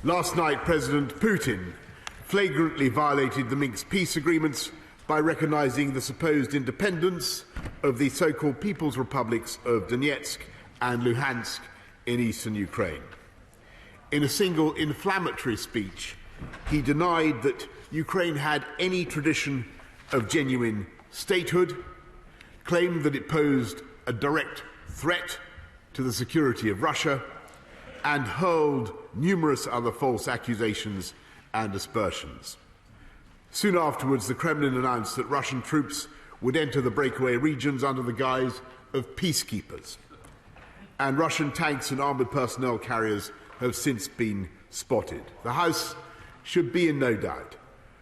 Last night, President Putin flagrantly violated the Minsk peace agreements by recognising the supposed independence of the so-called People's Republics of Donetsk and Luhansk in eastern Ukraine. In a single inflammatory speech, he denied that Ukraine had any tradition of genuine statehood, claimed that it posed a direct threat to the security of Russia, and hurled numerous other false accusations and aspersions. Soon afterwards, the Kremlin announced that Russian troops would enter the breakaway regions under the guise of peacekeepers, and Russian tanks and armoured personnel carriers have since been spotted. The House should be in no doubt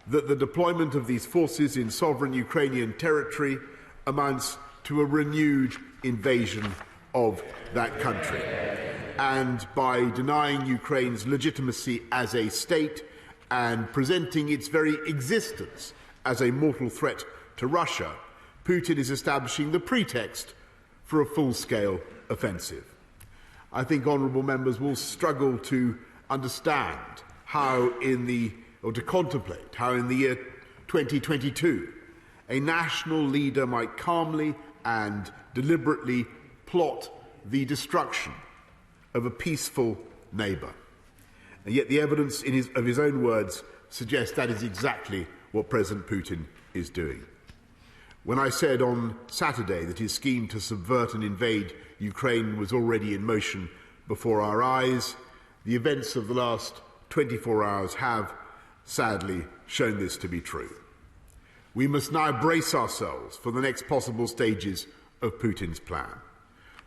that the deployment of these forces in sovereign Ukrainian territory amounts to a renewed invasion of that country. And by denying Ukraine's legitimacy as a state and presenting its very existence as a mortal threat to Russia, Putin is establishing the pretext for a full-scale offensive. I think honourable members will struggle to understand or to contemplate how in the year 2022 a national leader might calmly and deliberately plot the destruction of a peaceful neighbour. And yet the evidence of his own words suggests that is exactly what President Putin is doing. When I said on Saturday that his scheme to subvert and invade Ukraine was already in motion before our eyes, the events of the last 24 hours have, sadly, shown this to be true. We must now brace ourselves for the next possible stages of Putin's plan.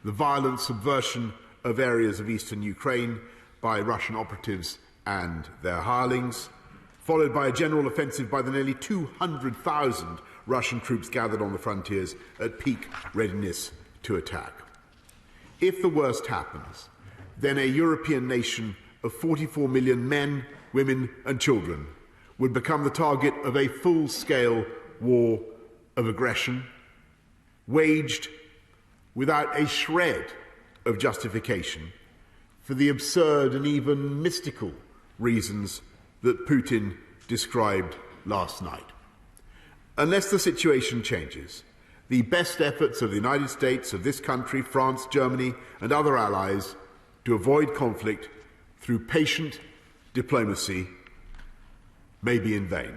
The violent subversion of areas of eastern Ukraine by Russian operatives and their hirelings, followed by a general offensive by the nearly 200,000 Russian troops gathered on the frontiers at peak readiness to attack. If the worst happens, then a European nation of 44 million men, women and children would become the target of a full-scale war of aggression, waged without a shred of justification for the absurd and even mystical reasons that Putin described last night. Unless the situation changes, the best efforts of the United States, of this country, France, Germany and other allies to avoid conflict through patient diplomacy may be in vain.